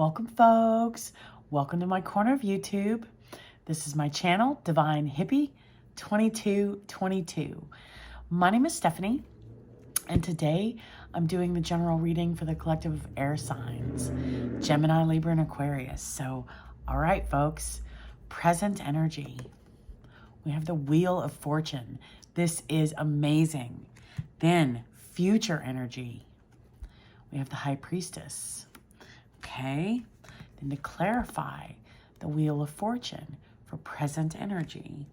Welcome, folks. Welcome to my corner of YouTube. This is my channel, Divine Hippie 2222. My name is Stephanie, and today I'm doing the general reading for the collective of air signs, Gemini, Libra, and Aquarius. So, all right, folks, present energy. We have the Wheel of Fortune. This is amazing. Then, future energy. We have the High Priestess. Okay, then to clarify the Wheel of Fortune for present energy,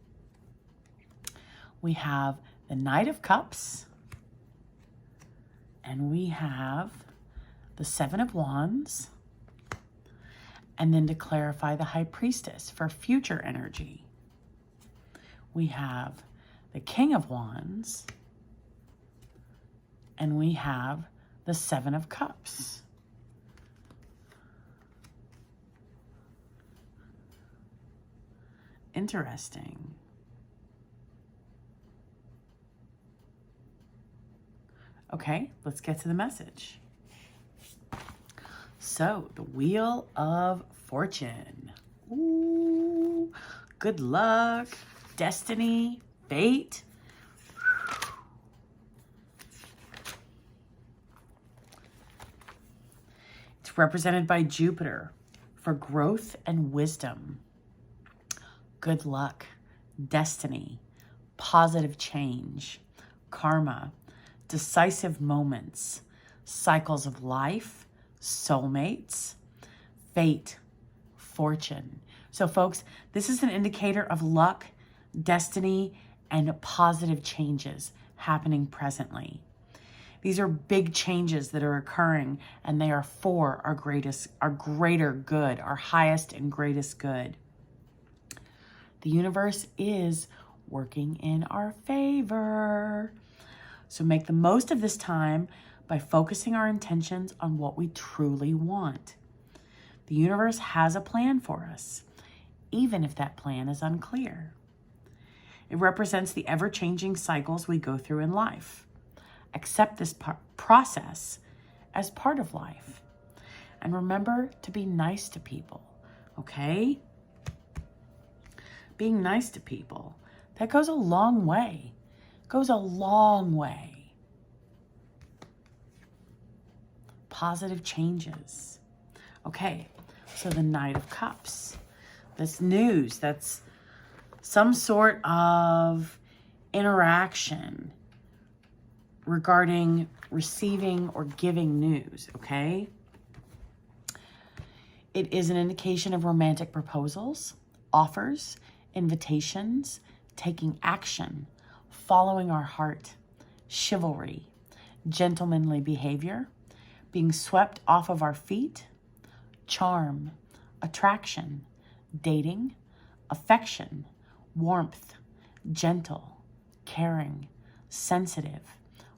we have the Knight of Cups, and we have the Seven of Wands, and then to clarify the High Priestess for future energy, we have the King of Wands, and we have the Seven of Cups. Interesting. Okay, let's get to the message. So, the Wheel of Fortune. Ooh, good luck, destiny, fate. It's represented by Jupiter for growth and wisdom. Good luck, destiny, positive change, karma, decisive moments, cycles of life, soulmates, fate, fortune. So folks, this is an indicator of luck, destiny, and positive changes happening presently. These are big changes that are occurring, and they are for our greater good, our highest and greatest good. The universe is working in our favor. So make the most of this time by focusing our intentions on what we truly want. The universe has a plan for us, even if that plan is unclear. It represents the ever-changing cycles we go through in life. Accept this process as part of life. And remember to be nice to people, okay? Being nice to people, that goes a long way. Goes a long way. Positive changes. Okay, so the Knight of Cups. That's news. That's some sort of interaction regarding receiving or giving news, okay? It is an indication of romantic proposals, offers, invitations, taking action, following our heart, chivalry, gentlemanly behavior, being swept off of our feet, charm, attraction, dating, affection, warmth, gentle, caring, sensitive,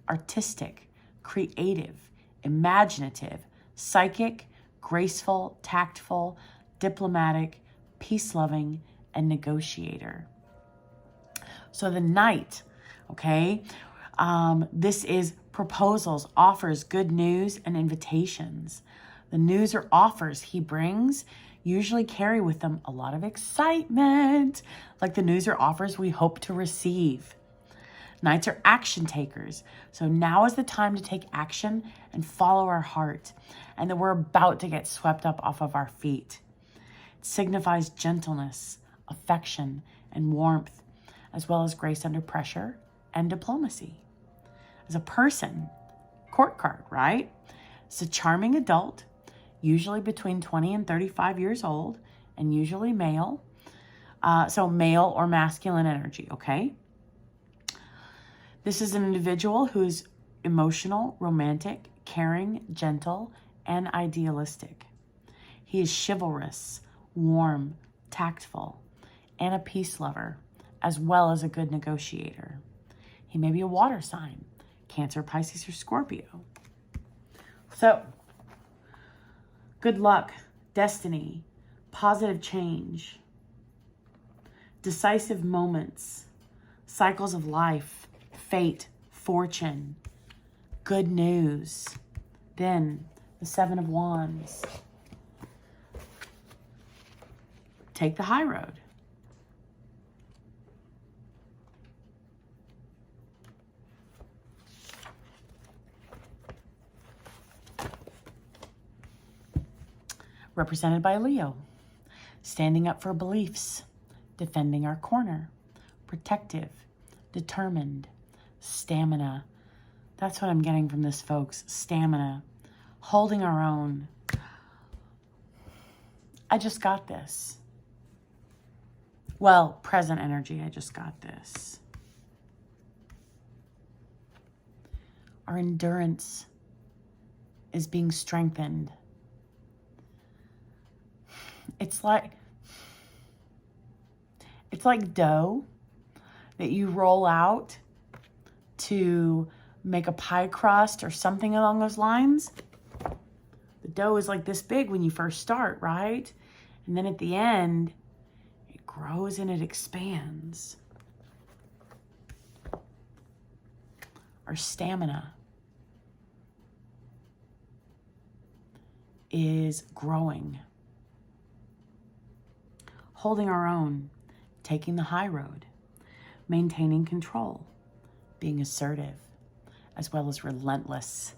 artistic, creative, imaginative, psychic, graceful, tactful, diplomatic, peace-loving, and negotiator. So the Knight, okay, this is proposals, offers, good news, and invitations. The news or offers he brings usually carry with them a lot of excitement, like the news or offers we hope to receive. Knights are action takers, so now is the time to take action and follow our heart, and that we're about to get swept up off of our feet. It signifies gentleness, affection, and warmth, as well as grace under pressure and diplomacy. As a person, court card, right? It's a charming adult, usually between 20 and 35 years old, and usually male. So male or masculine energy, okay? This is an individual who is emotional, romantic, caring, gentle, and idealistic. He is chivalrous, warm, tactful, and a peace lover, as well as a good negotiator. He may be a water sign, Cancer, Pisces, or Scorpio. So, good luck, destiny, positive change, decisive moments, cycles of life, fate, fortune, good news. Then the Seven of Wands. take the high road. Represented by Leo. Standing up for beliefs, defending our corner, protective, determined, stamina. That's what I'm getting from this, folks. Stamina. Holding our own. I just got this. Well, present energy, I just got this. Our endurance is being strengthened. It's like dough that you roll out to make a pie crust or something along those lines. The dough is like this big when you first start, right? And then at the end, it grows and it expands. Our stamina is growing. Holding our own, taking the high road, maintaining control, being assertive, as well as relentless,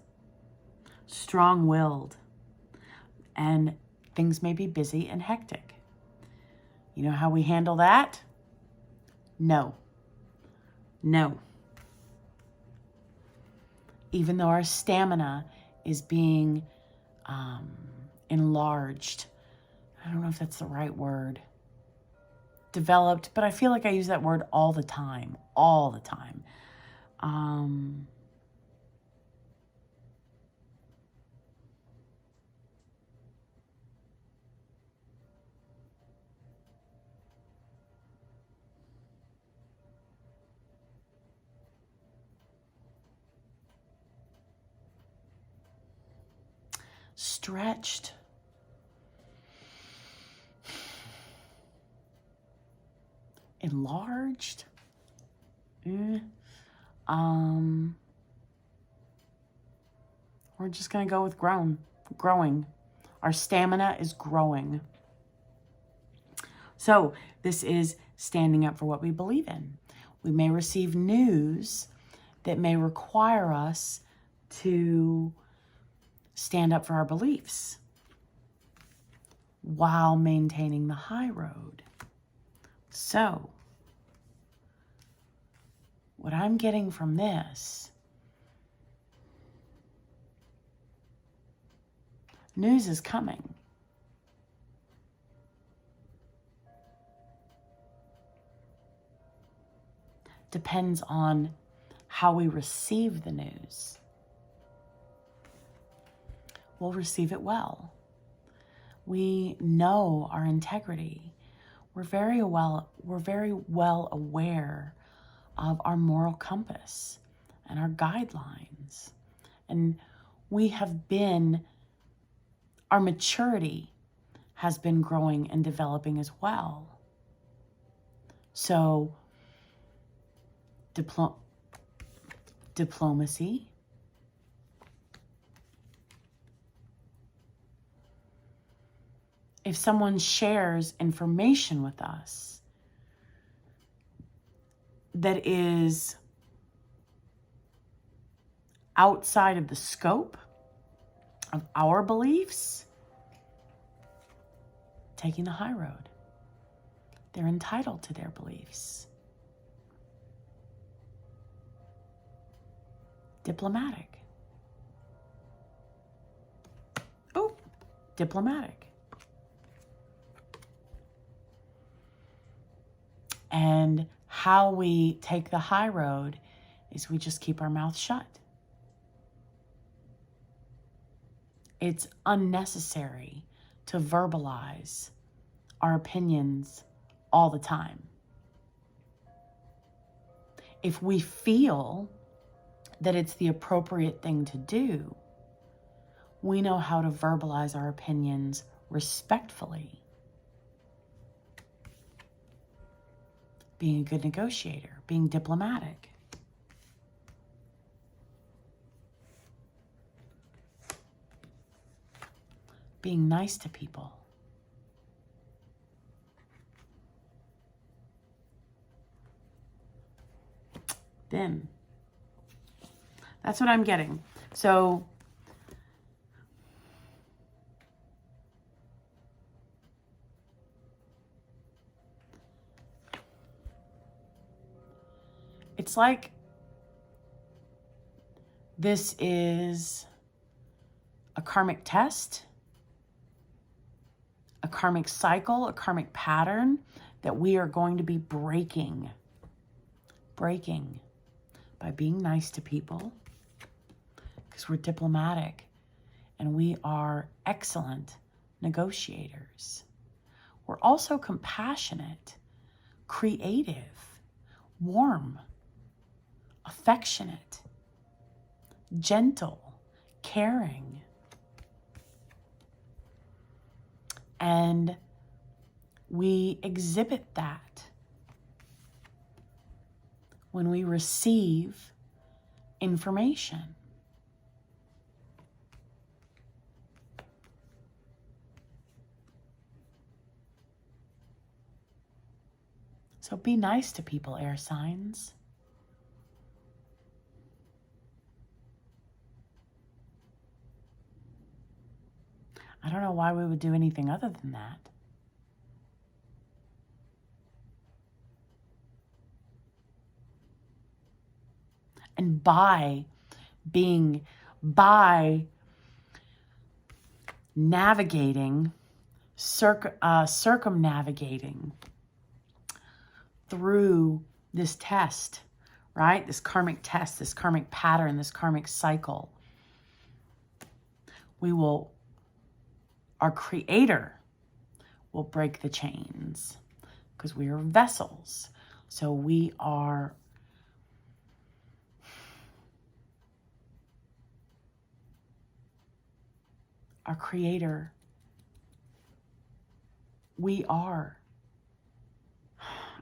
strong-willed, and things may be busy and hectic. You know how we handle that? No. No. Even though our stamina is being enlarged, I don't know if that's the right word, developed, but I feel like I use that word all the time, stretched. Enlarged. We're just going to go with growing. Our stamina is growing. So this is standing up for what we believe in. We may receive news that may require us to stand up for our beliefs while maintaining the high road. So, what I'm getting from this, news is coming. Depends on how we receive the news. We'll receive it well. We know our integrity. We're very well aware of our moral compass and our guidelines. And our maturity has been growing and developing as well. So, diplomacy, if someone shares information with us that is outside of the scope of our beliefs, taking the high road. They're entitled to their beliefs. Diplomatic. Oh, diplomatic. And how we take the high road is we just keep our mouth shut. It's unnecessary to verbalize our opinions all the time. If we feel that it's the appropriate thing to do, we know how to verbalize our opinions respectfully. Being a good negotiator, being diplomatic. Being nice to people. then. That's what I'm getting. So it's like this is a karmic test, a karmic cycle, a karmic pattern that we are going to be breaking by being nice to people, because we're diplomatic and we are excellent negotiators. We're also compassionate, creative, warm, affectionate, gentle, caring. And we exhibit that when we receive information. So be nice to people, air signs. I don't know why we would do anything other than that. And by navigating, circumnavigating through this test, right? This karmic test, this karmic pattern, this karmic cycle, our Creator will break the chains, because we are vessels. So our Creator,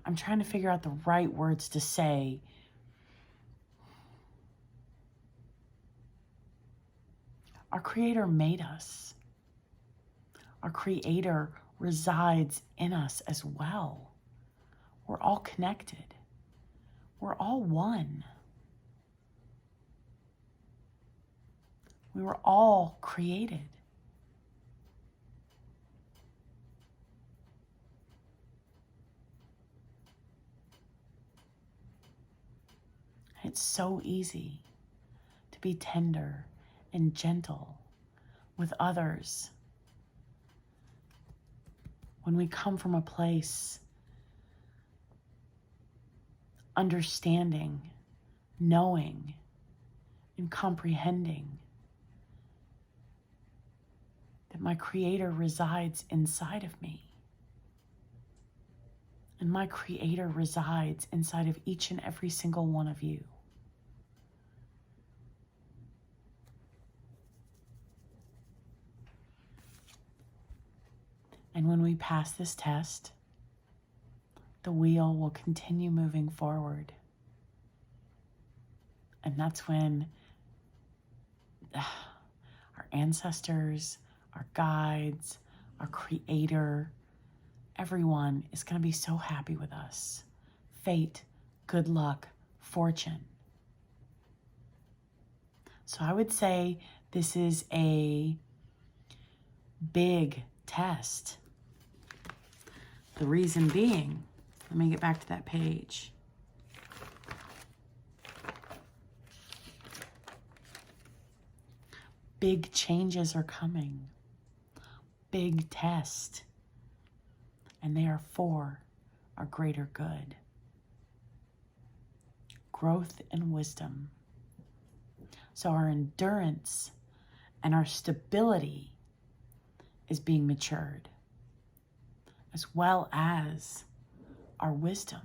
I'm trying to figure out the right words to say. Our Creator made us. Our Creator resides in us as well. We're all connected. We're all one. We were all created. It's so easy to be tender and gentle with others when we come from a place understanding, knowing, and comprehending that my Creator resides inside of me. And my Creator resides inside of each and every single one of you. And when we pass this test, the wheel will continue moving forward. And that's when our ancestors, our guides, our Creator, everyone is going to be so happy with us. Fate, good luck, fortune. So I would say this is a big test. The reason being, let me get back to that page. Big changes are coming. Big test. And they are for our greater good. Growth and wisdom. So our endurance and our stability is being matured, as well as our wisdom.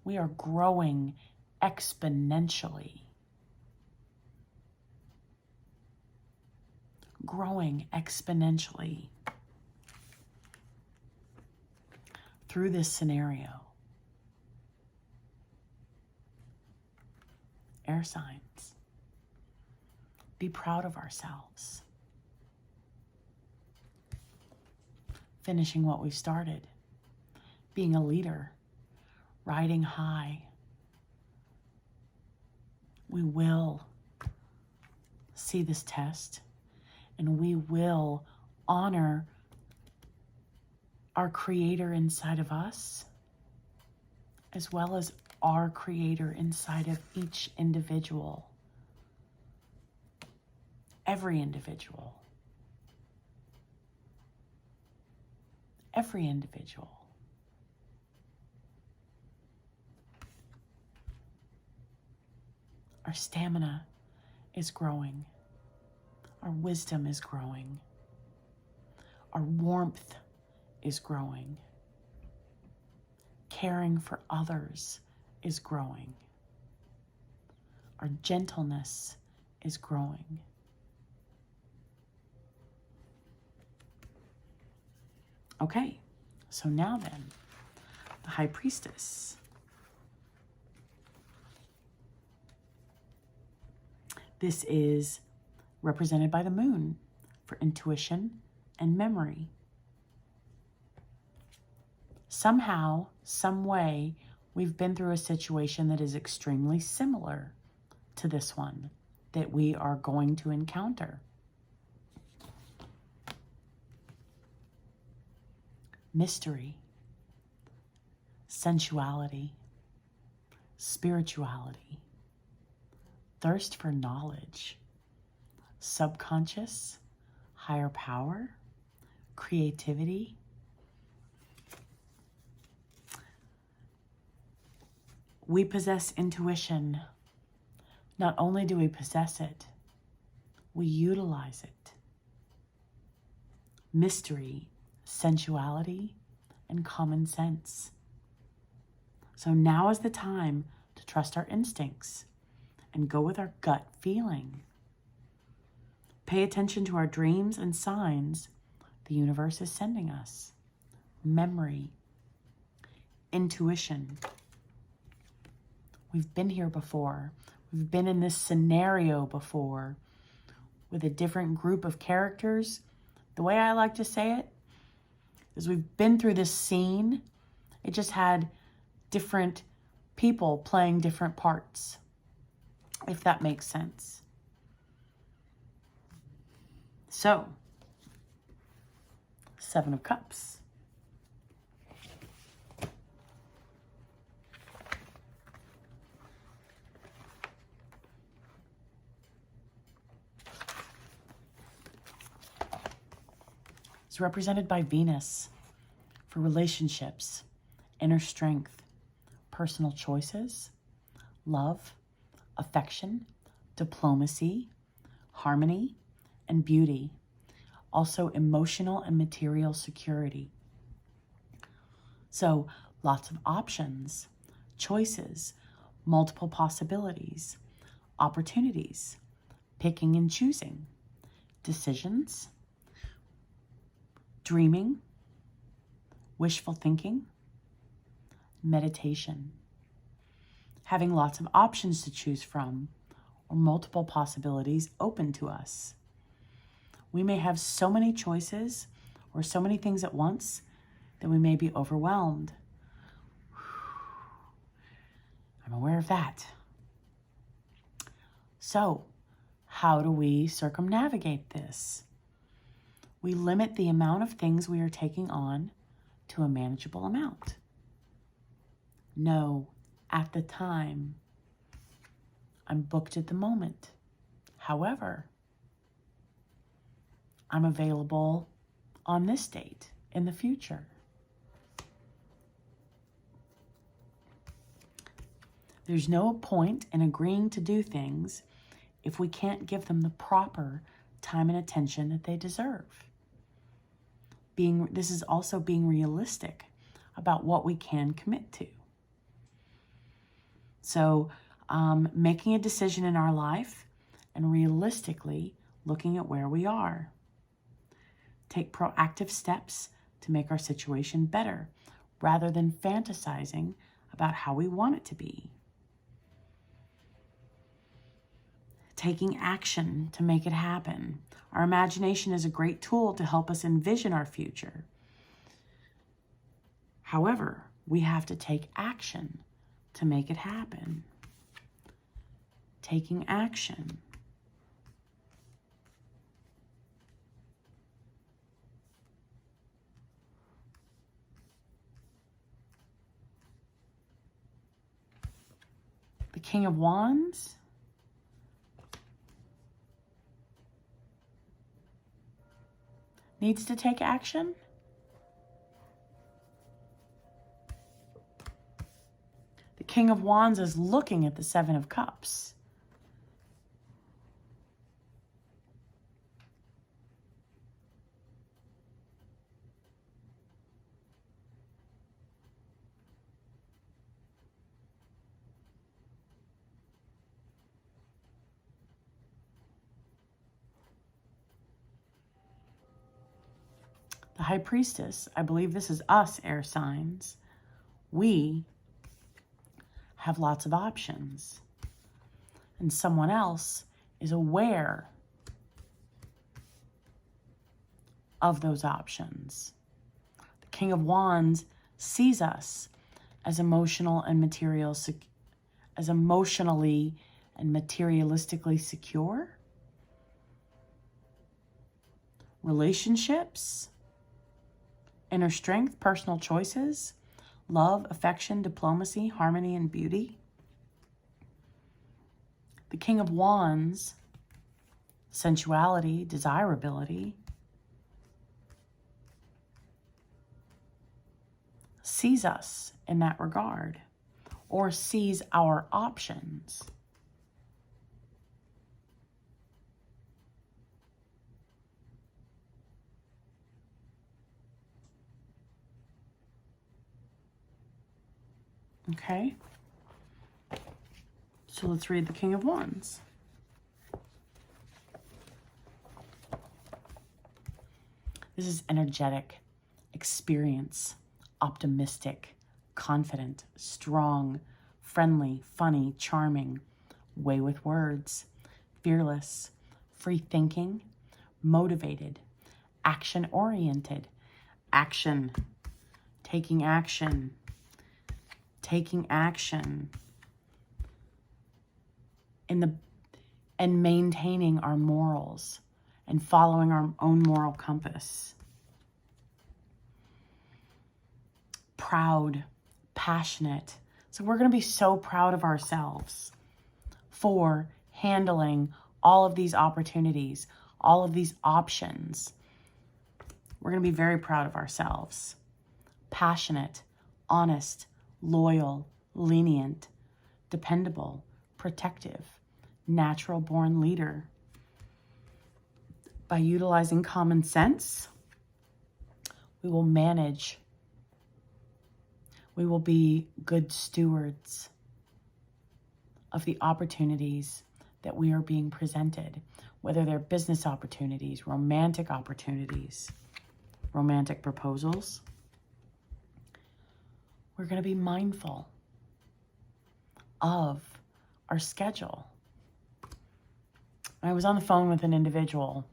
We are growing exponentially. Growing exponentially through this scenario. Air signs. Be proud of ourselves. Finishing what we started. Being a leader. Riding high. we will see this test, and we will honor our Creator inside of us, as well as our Creator inside of each individual. Every individual. Every individual. Our stamina is growing. Our wisdom is growing. Our warmth is growing. Caring for others is growing. Our gentleness is growing. Okay, so now then, the High Priestess. This is represented by the moon for intuition and memory. Somehow, some way, we've been through a situation that is extremely similar to this one that we are going to encounter. Mystery, sensuality, spirituality, thirst for knowledge, subconscious, higher power, creativity. We possess intuition. Not only do we possess it, we utilize it. Mystery, sensuality, and common sense. So now is the time to trust our instincts and go with our gut feeling. Pay attention to our dreams and signs the universe is sending us. Memory, intuition. We've been here before. We've been in this scenario before with a different group of characters. The way I like to say it is we've been through this scene. It just had different people playing different parts, if that makes sense. So, Seven of Cups. It's represented by Venus for relationships, inner strength, personal choices, love, affection, diplomacy, harmony, and beauty. Also emotional and material security. So lots of options, choices, multiple possibilities, opportunities, picking and choosing, decisions, dreaming, wishful thinking, meditation, having lots of options to choose from or multiple possibilities open to us. We may have so many choices or so many things at once that we may be overwhelmed. I'm aware of that. So, how do we circumnavigate this? We limit the amount of things we are taking on to a manageable amount. No, at the time. I'm booked at the moment. However, I'm available on this date in the future. There's no point in agreeing to do things if we can't give them the proper time and attention that they deserve. This is also being realistic about what we can commit to. So, making a decision in our life and realistically looking at where we are. Take proactive steps to make our situation better rather than fantasizing about how we want it to be. Taking action to make it happen. Our imagination is a great tool to help us envision our future. However, we have to take action to make it happen. taking action. The King of Wands. Needs to take action. The King of Wands is looking at the Seven of Cups. The High Priestess, I believe this is us, air signs. We have lots of options. And someone else is aware of those options. The King of Wands sees us as emotional and as emotionally and materialistically secure. Relationships, inner strength, personal choices, love, affection, diplomacy, harmony, and beauty. The King of Wands, sensuality, desirability, sees us in that regard, or sees our options. Okay, so let's read the King of Wands. This is energetic, experience, optimistic, confident, strong, friendly, funny, charming, way with words, fearless, free thinking, motivated, action-oriented, action, taking action, and maintaining our morals and following our own moral compass. Proud, passionate. So we're going to be so proud of ourselves for handling all of these opportunities, all of these options. We're going to be very proud of ourselves. Passionate, honest, loyal, lenient, dependable, protective, natural-born leader. By utilizing common sense, we will manage. We will be good stewards of the opportunities that we are being presented, whether they're business opportunities, romantic proposals. We're going to be mindful of our schedule. I was on the phone with an individual,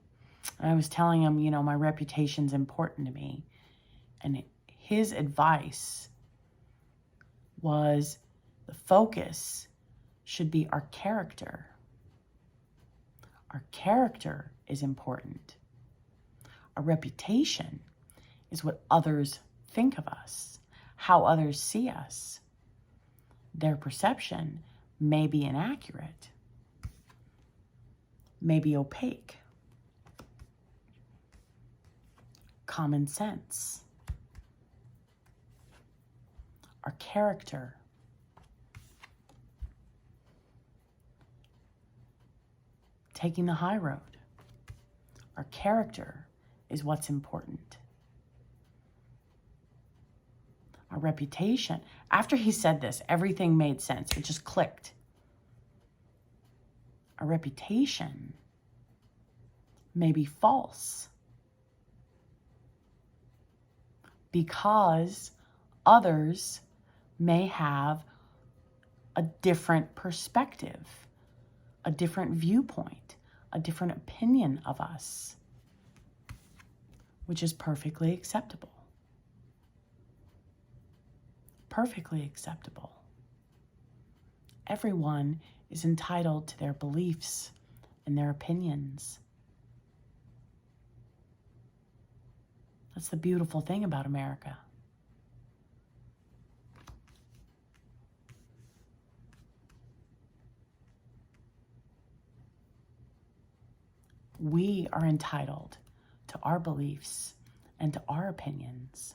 and I was telling him, you know, my reputation's important to me. And his advice was the focus should be our character. Our character is important. Our reputation is what others think of us, how others see us. Their perception may be inaccurate, may be opaque. Common sense. Our character. Taking the high road. Our character is what's important. Our reputation. After he said this, everything made sense. It just clicked. Our reputation may be false because others may have a different perspective, a different viewpoint, a different opinion of us, which is perfectly acceptable. Perfectly acceptable. Everyone is entitled to their beliefs and their opinions. That's the beautiful thing about America. We are entitled to our beliefs and to our opinions.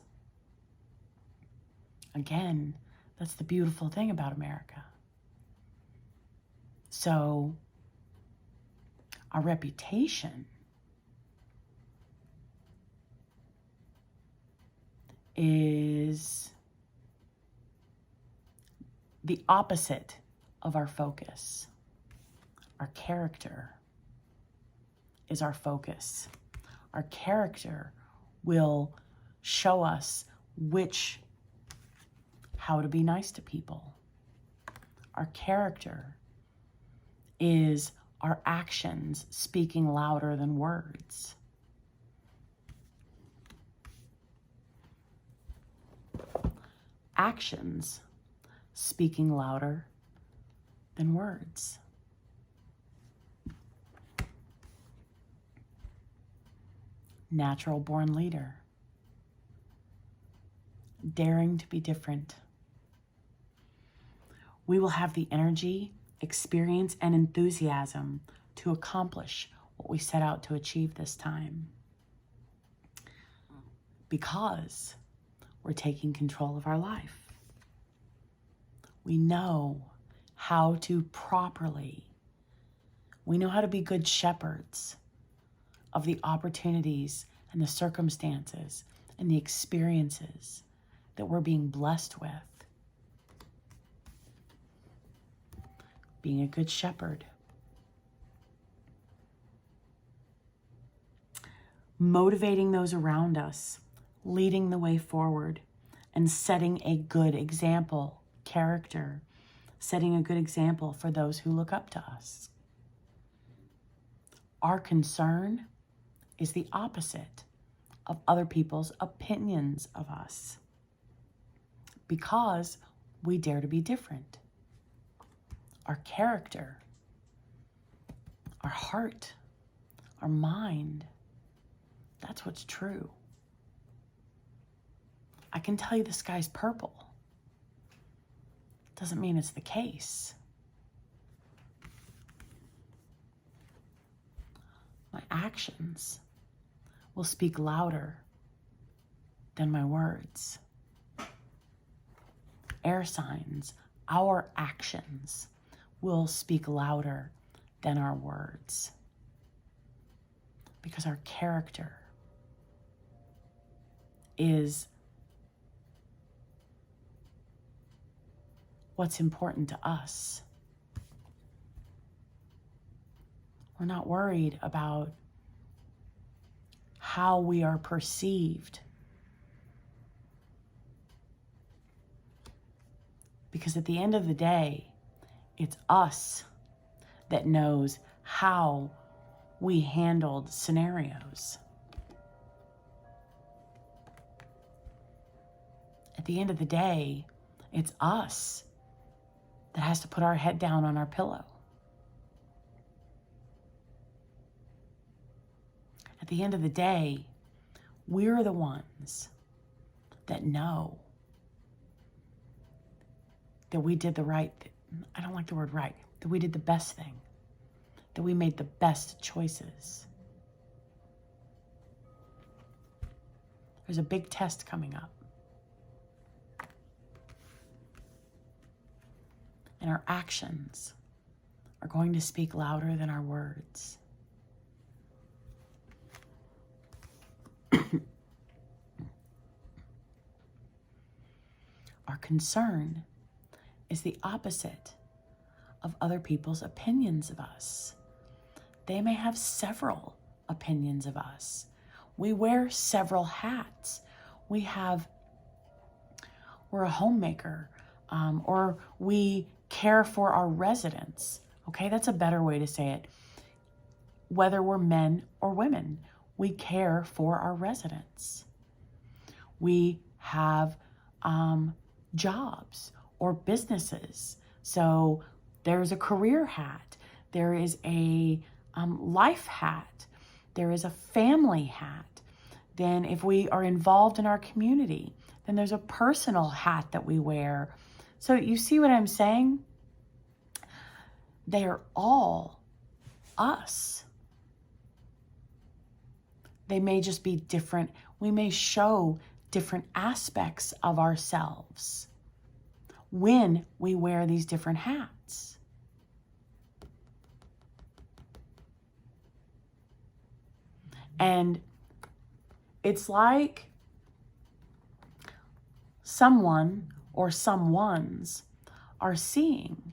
Again, that's the beautiful thing about America. So, our reputation is the opposite of our focus. Our character is our focus. Our character will show us how to be nice to people. Our character is our actions speaking louder than words. Actions speaking louder than words. Natural born leader. Daring to be different. We will have the energy, experience, and enthusiasm to accomplish what we set out to achieve this time. Because we're taking control of our life. We know how to be good shepherds of the opportunities and the circumstances and the experiences that we're being blessed with. Being a good shepherd. Motivating those around us, leading the way forward, and setting a good example, character, setting a good example for those who look up to us. Our concern is the opposite of other people's opinions of us, because we dare to be different. Our character, our heart, our mind, that's what's true. I can tell you the sky's purple. Doesn't mean it's the case. My actions will speak louder than my words. Air signs, our actions will speak louder than our words. Because our character is what's important to us. We're not worried about how we are perceived. Because at the end of the day, it's us that knows how we handled scenarios. At the end of the day, it's us that has to put our head down on our pillow. At the end of the day, we're the ones that know that we did the right thing. I don't like the word right. That we did the best thing. That we made the best choices. There's a big test coming up. And our actions are going to speak louder than our words. Our concern is the opposite of other people's opinions of us. They may have several opinions of us. We wear several hats. We're a homemaker, or we care for our residents. Okay, that's a better way to say it. Whether we're men or women, we care for our residents. We have jobs or businesses. So There's a career hat. There is a life hat. There is a family hat. Then if we are involved in our community, then there's a personal hat that we wear. So you see what I'm saying? They are all us. They may just be different. We may show different aspects of ourselves when we wear these different hats. And it's like someone or someones are seeing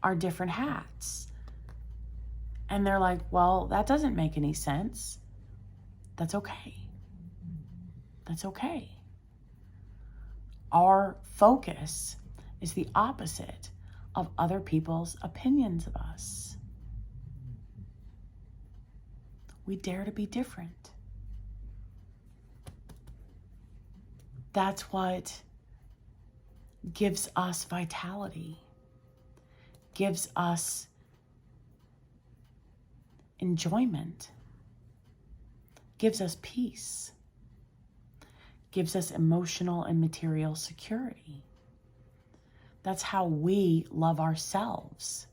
our different hats. And they're like, well, that doesn't make any sense. That's okay. That's okay. Our focus is the opposite of other people's opinions of us. We dare to be different. That's what gives us vitality, gives us enjoyment, gives us peace, gives us emotional and material security. That's how we love ourselves,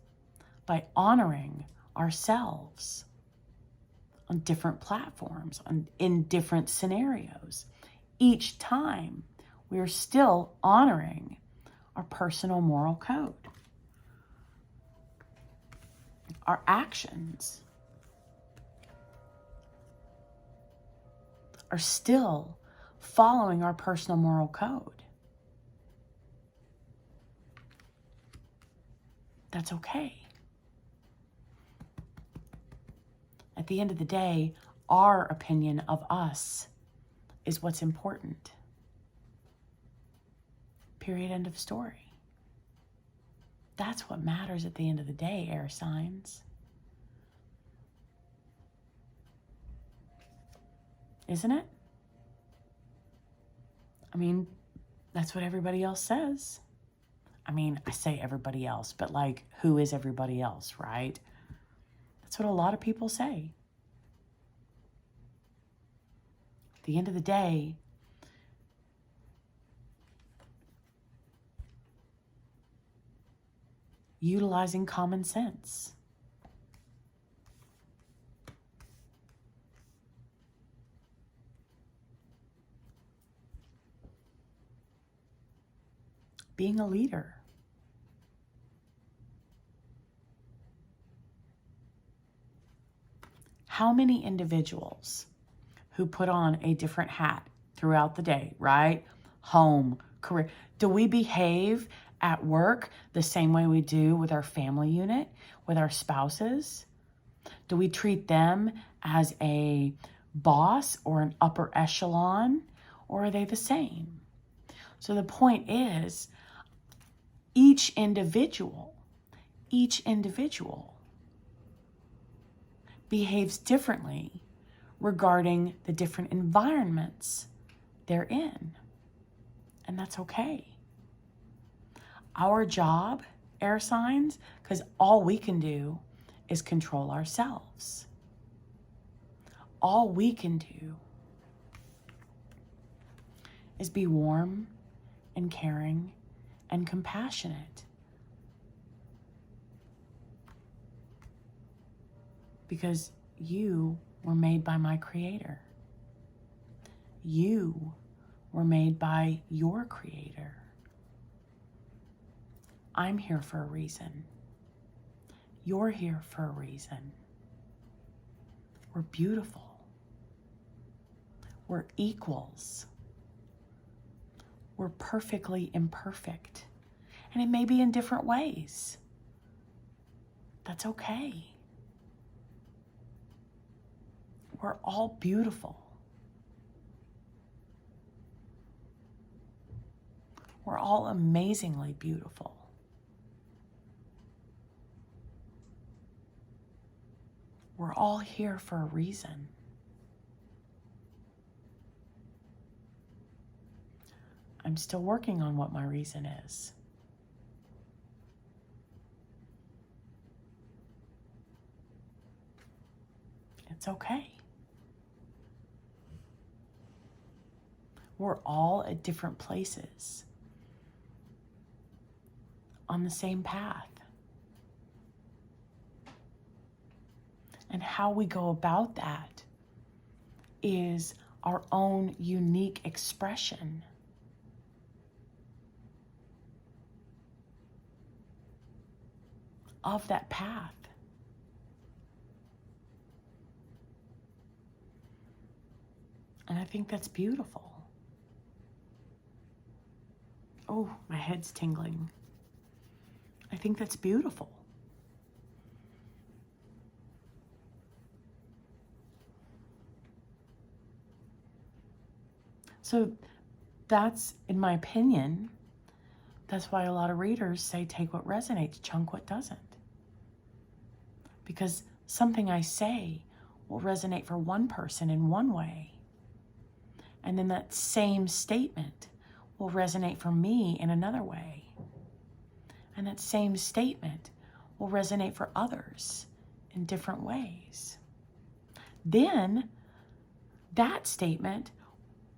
by honoring ourselves on different platforms, in different scenarios. Each time, we are still honoring our personal moral code. Our actions are still following our personal moral code. That's okay. At the end of the day, our opinion of us is what's important. Period, end of story. That's what matters at the end of the day, air signs. Isn't it? I mean, that's what everybody else says. I mean, I say everybody else, but like, who is everybody else, right? That's what a lot of people say. At the end of the day, utilizing common sense. Being a leader. How many individuals who put on a different hat throughout the day, right? Home, career. Do we behave at work the same way we do with our family unit, with our spouses? Do we treat them as a boss or an upper echelon, or are they the same? So the point is, each individual behaves differently regarding the different environments they're in. And that's okay. Our job, air signs, because all we can do is control ourselves. All we can do is be warm and caring and compassionate. Because you were made by my Creator. You were made by your Creator. I'm here for a reason. You're here for a reason. We're beautiful. We're equals. We're perfectly imperfect. And it may be in different ways. That's okay. We're all beautiful. We're all amazingly beautiful. We're all here for a reason. I'm still working on what my reason is. it's okay. We're all at different places on the same path. And how we go about that is our own unique expression of that path. And I think that's beautiful. Oh, my head's tingling. I think that's beautiful. So that's, in my opinion, that's why a lot of readers say take what resonates, chunk what doesn't. Because something I say will resonate for one person in one way, and then that same statement will resonate for me in another way. And that same statement will resonate for others in different ways. Then that statement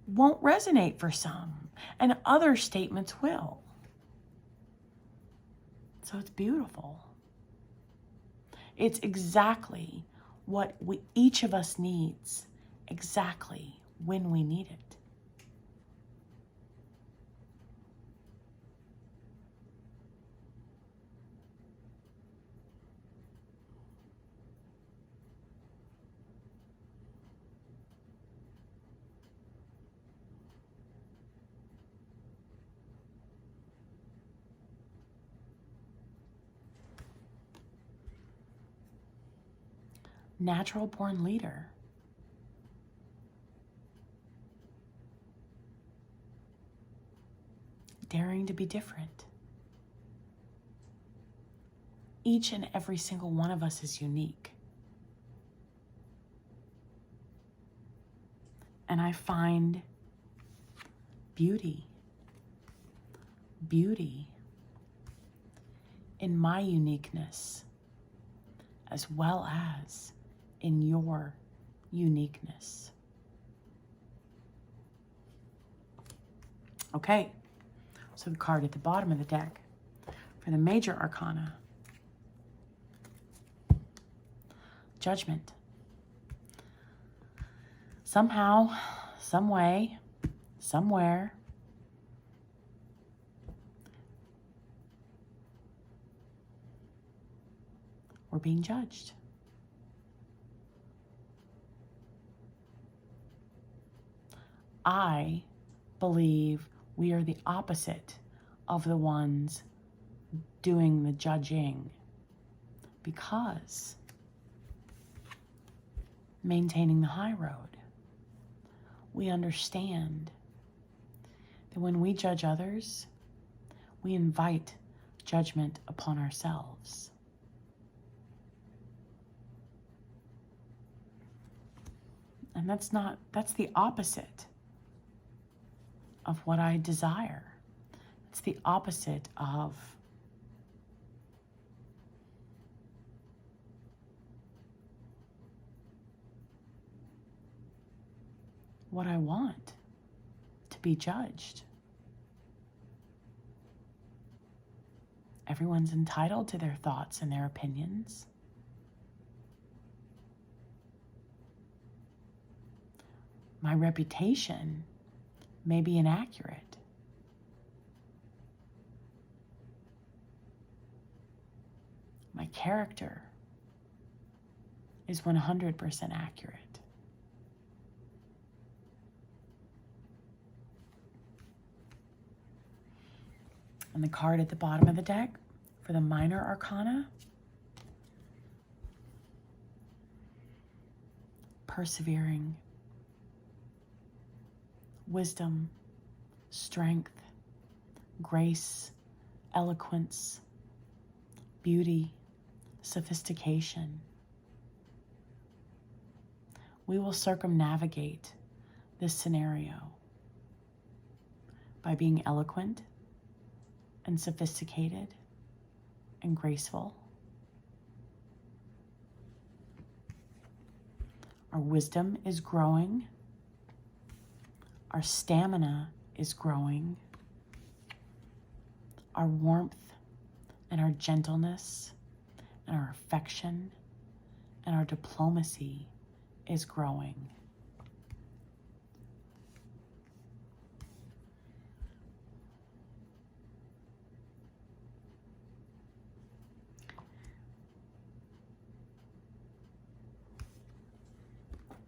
won't resonate for some, and other statements will. So it's beautiful. It's exactly what each of us needs, exactly when we need it. Natural born leader. Daring to be different. Each and every single one of us is unique. And I find beauty in my uniqueness, as well as in your uniqueness. Okay, so the card at the bottom of the deck for the major arcana, Judgment. Somehow, some way, somewhere, we're being judged. I believe we are the opposite of the ones doing the judging, because maintaining the high road, we understand that when we judge others, we invite judgment upon ourselves. And that's the opposite of what I desire. It's the opposite of what I want, to be judged. Everyone's entitled to their thoughts and their opinions. My reputation may be inaccurate. My character is 100% accurate. And the card at the bottom of the deck for the minor arcana, persevering, wisdom, strength, grace, eloquence, beauty, sophistication. We will circumnavigate this scenario by being eloquent and sophisticated and graceful. Our wisdom is growing. Our stamina is growing. Our warmth and our gentleness and our affection and our diplomacy is growing.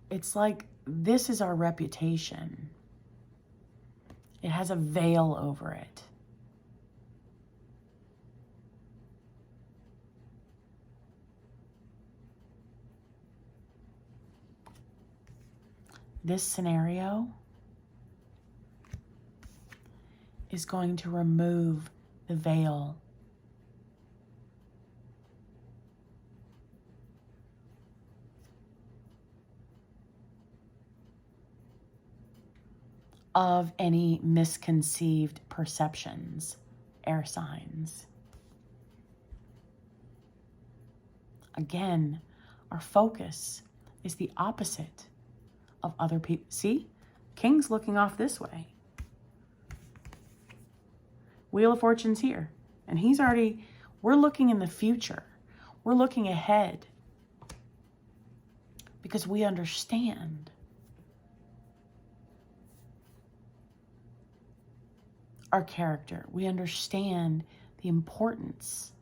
It's like this is our reputation. It has a veil over it. This scenario is going to remove the veil of any misconceived perceptions, air signs. Again, our focus is the opposite of other people. See, King's looking off this way. Wheel of Fortune's here. And we're looking in the future. We're looking ahead. Because we understand our character. We understand the importance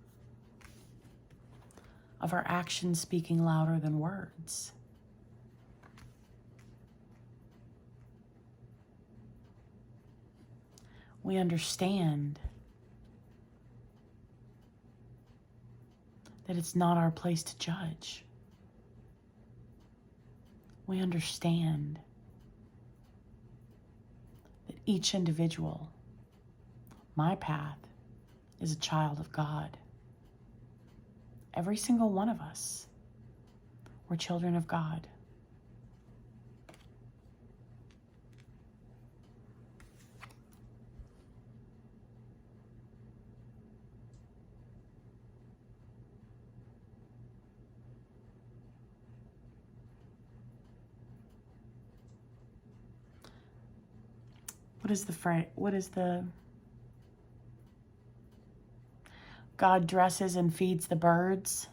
of our actions speaking louder than words. We understand that it's not our place to judge. We understand that each individual, my path, is a child of God. Every single one of us, we're children of God. What is the God dresses and feeds the birds?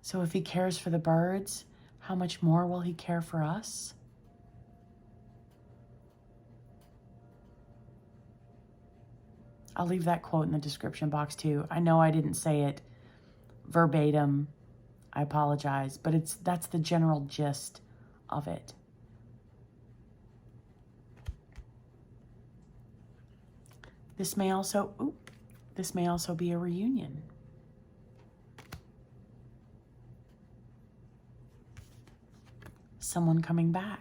So if he cares for the birds, how much more will he care for us? I'll leave that quote in the description box too. I know I didn't say it verbatim. I apologize, but that's the general gist of it. This may also be a reunion. Someone coming back.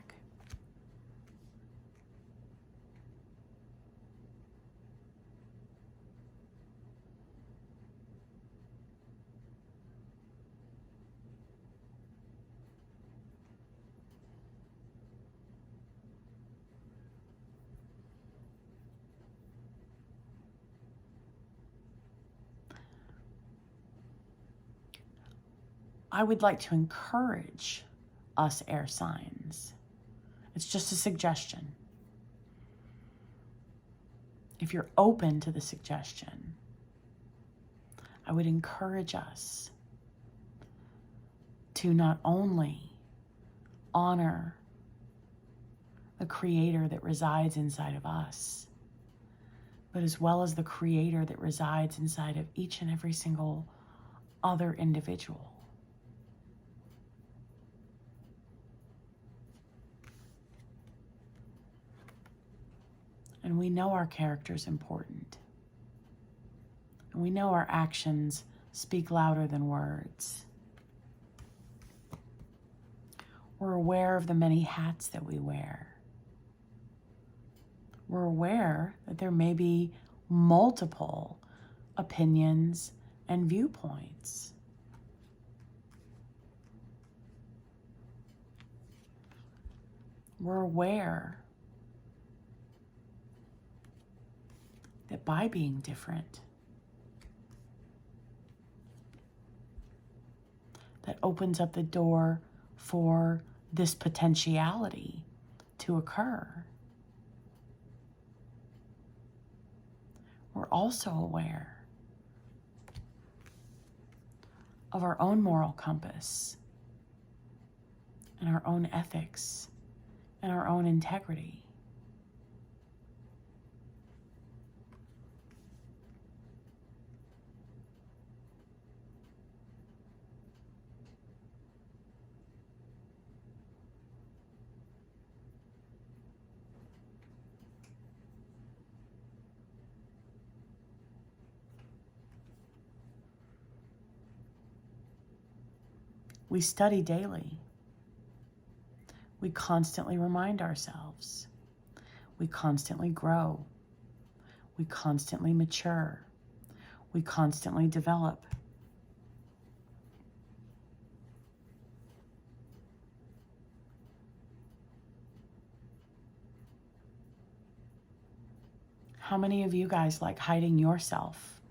I would like to encourage us air signs. It's just a suggestion. If you're open to the suggestion, I would encourage us to not only honor the Creator that resides inside of us, but as well as the Creator that resides inside of each and every single other individual. And we know our character is important. And we know our actions speak louder than words. We're aware of the many hats that we wear. We're aware that there may be multiple opinions and viewpoints. We're aware that by being different, that opens up the door for this potentiality to occur. We're also aware of our own moral compass and our own ethics and our own integrity. We study daily. We constantly remind ourselves. We constantly grow. We constantly mature. We constantly develop. How many of you guys like hiding yourself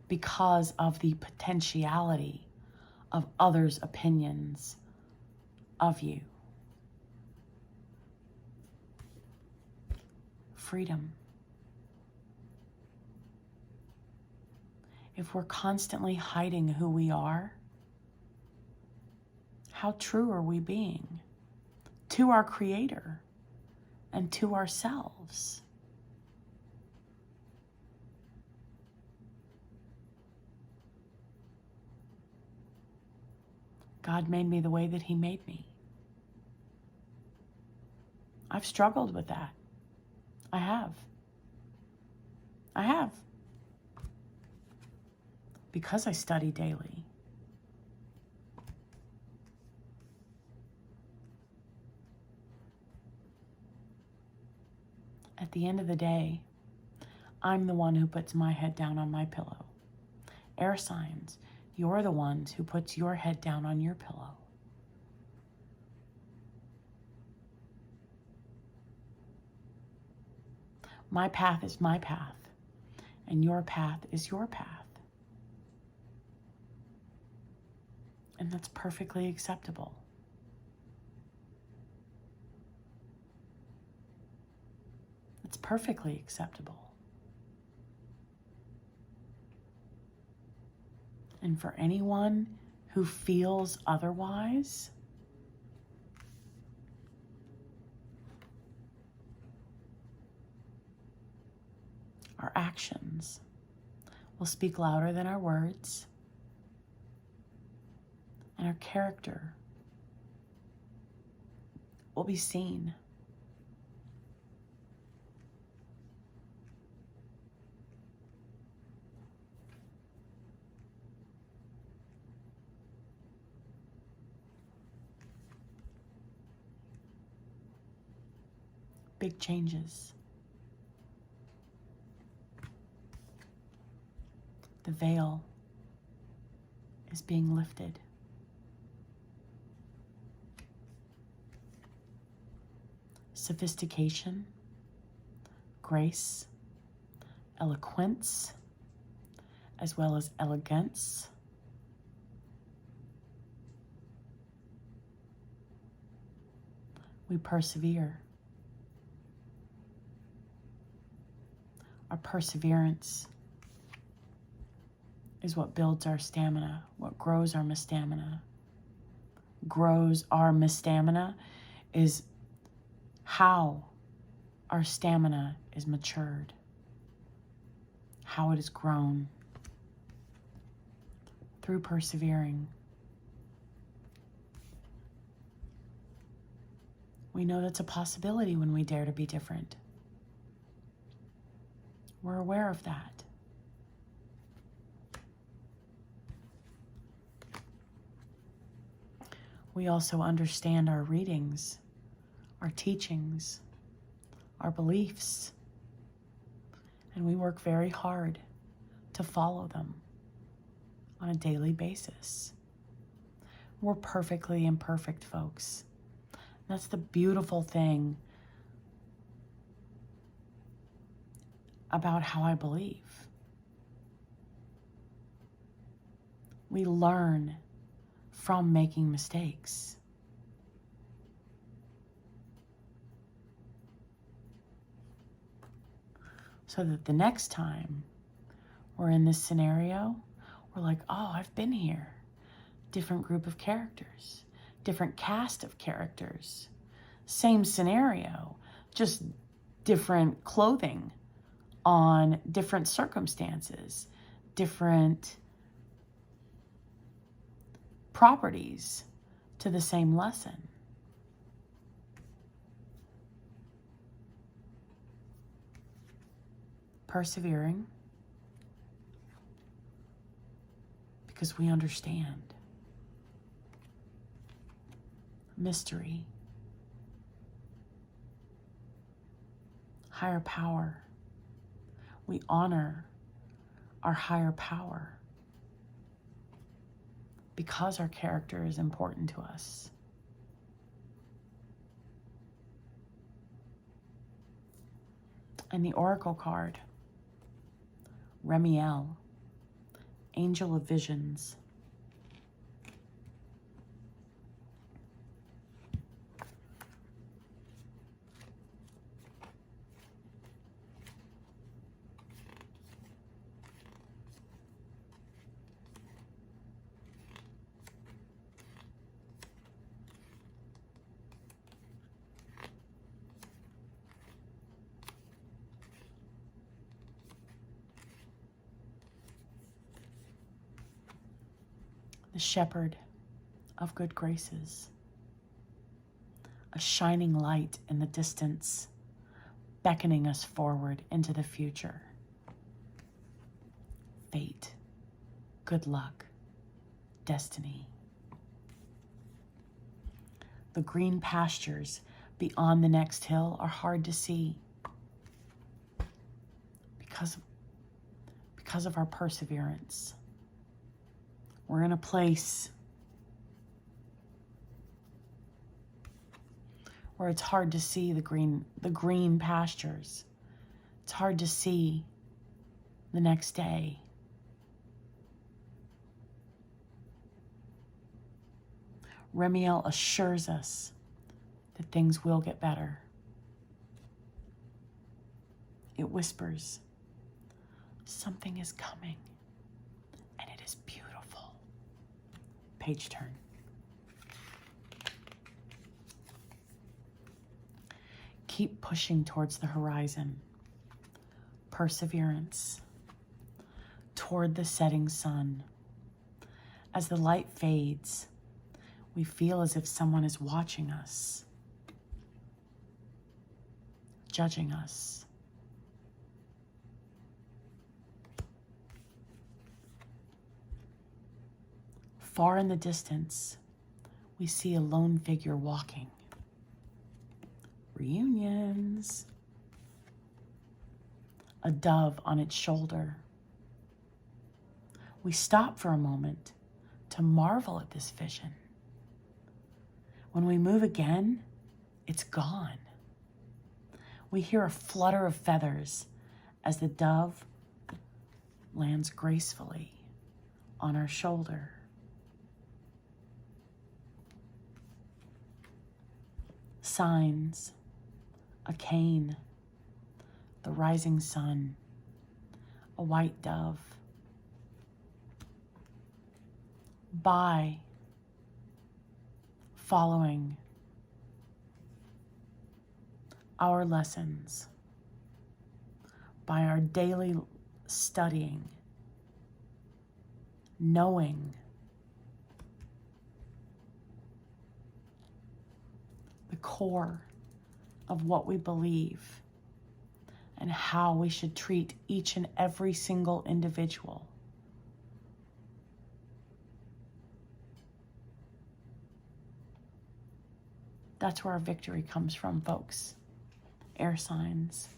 because of the potentiality of others' opinions of you? Freedom. If we're constantly hiding who we are, how true are we being to our Creator and to ourselves? God made me the way that He made me. I've struggled with that. I have. Because I study daily. At the end of the day, I'm the one who puts my head down on my pillow. Air signs, you're the ones who puts your head down on your pillow. My path is my path, and your path is your path. And that's perfectly acceptable. It's perfectly acceptable. And for anyone who feels otherwise, our actions will speak louder than our words, and our character will be seen. Big changes. The veil is being lifted. Sophistication, grace, eloquence, as well as elegance, we persevere. Our perseverance is what builds our stamina, what grows our stamina. Grows our stamina is how our stamina is matured, how it is grown through persevering. We know that's a possibility when we dare to be different. We're aware of that. We also understand our readings, our teachings, our beliefs, and we work very hard to follow them on a daily basis. We're perfectly imperfect, folks. That's the beautiful thing about how I believe. We learn from making mistakes. so that the next time we're in this scenario, we're like, oh, I've been here. Different group of characters, different cast of characters, same scenario, just different clothing on different circumstances, different properties to the same lesson. Persevering because we understand. Mystery. Higher power. We honor our higher power because our character is important to us. And the Oracle card, Remiel, Angel of Visions. The Shepherd of Good Graces, a shining light in the distance, beckoning us forward into the future. Fate, good luck, destiny. The green pastures beyond the next hill are hard to see because of our perseverance. We're in a place where it's hard to see the green pastures. It's hard to see the next day. Remiel assures us that things will get better. It whispers, something is coming, and it is beautiful. Page turn. Keep pushing towards the horizon. Perseverance. Toward the setting sun. As the light fades, we feel as if someone is watching us, judging us. Far in the distance, we see a lone figure walking. Reunions. A dove on its shoulder. We stop for a moment to marvel at this vision. When we move again, it's gone. We hear a flutter of feathers as the dove lands gracefully on our shoulder. Signs, a cane, the rising sun, a white dove. By following our lessons, by our daily studying, knowing the core of what we believe and how we should treat each and every single individual. That's where our victory comes from, folks. Air signs.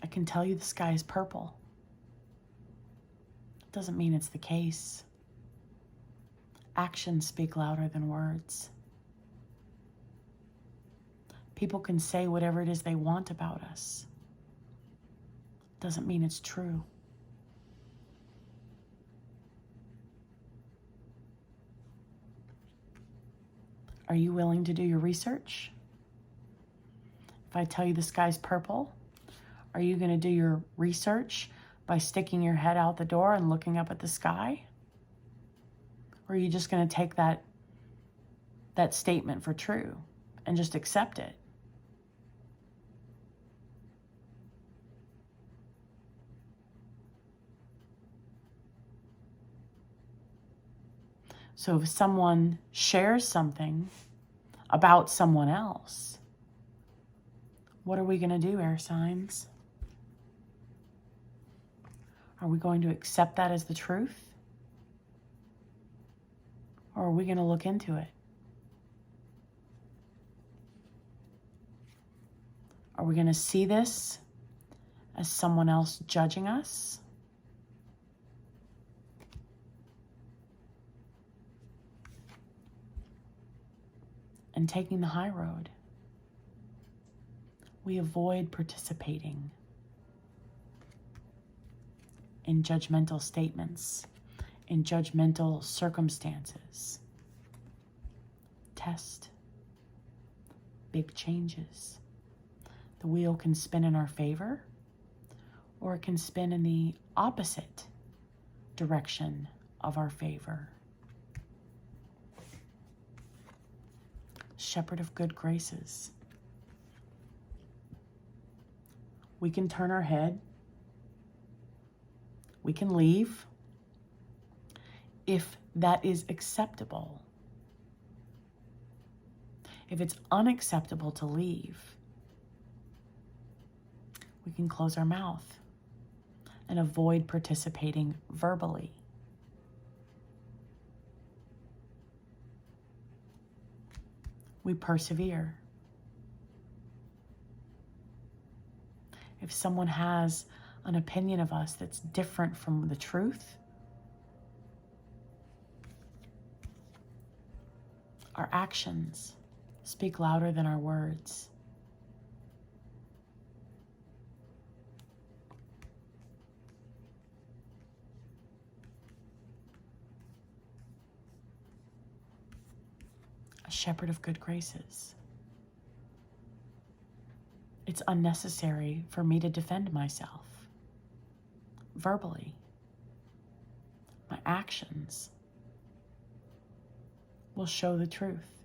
I can tell you the sky is purple. Doesn't mean it's the case. Actions speak louder than words. People can say whatever it is they want about us. Doesn't mean it's true. Are you willing to do your research? If I tell you the sky's purple, are you going to do your research by sticking your head out the door and looking up at the sky? Or are you just going to take that statement for true and just accept it? So if someone shares something about someone else, what are we going to do, air signs? Are we going to accept that as the truth? Or are we going to look into it? Are we going to see this as someone else judging us? And taking the high road? We avoid participating in judgmental statements, in judgmental circumstances. Test big changes. The wheel can spin in our favor, or it can spin in the opposite direction of our favor. Shepherd of good graces. We can turn our head. We can leave if that is acceptable. If it's unacceptable to leave, we can close our mouth and avoid participating verbally. We persevere. If someone has an opinion of us that's different from the truth, our actions speak louder than our words. A shepherd of good graces. It's unnecessary for me to defend myself verbally. My actions will show the truth,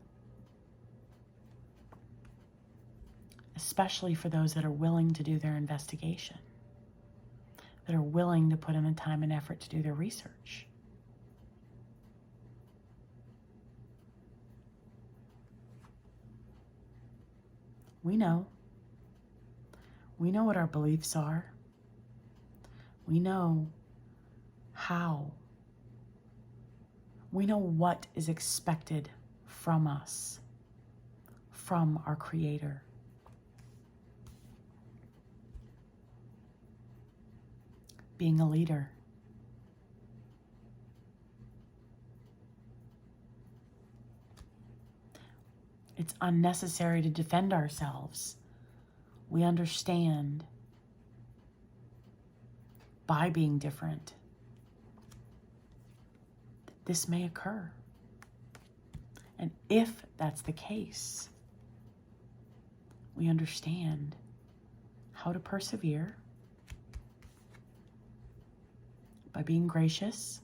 especially for those that are willing to do their investigation, that are willing to put in the time and effort to do their research. We know what our beliefs are. We know how. We know what is expected from us, from our Creator. Being a leader. It's unnecessary to defend ourselves. We understand by being different that this may occur. And if that's the case, we understand how to persevere by being gracious,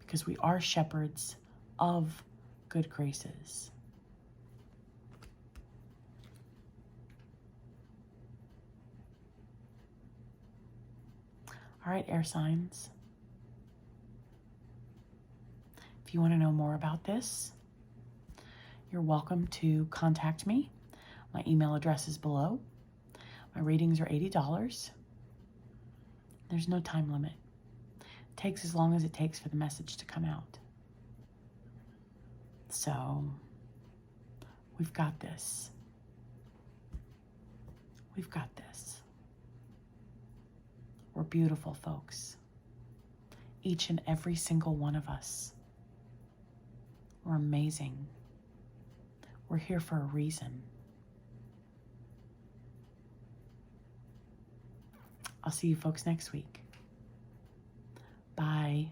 because we are shepherds of good graces. All right, air signs. If you want to know more about this, you're welcome to contact me. My email address is below. My readings are $80. There's no time limit. It takes as long as it takes for the message to come out. So, we've got this. We've got this. We're beautiful, folks. Each and every single one of us. We're amazing. We're here for a reason. I'll see you folks next week. Bye.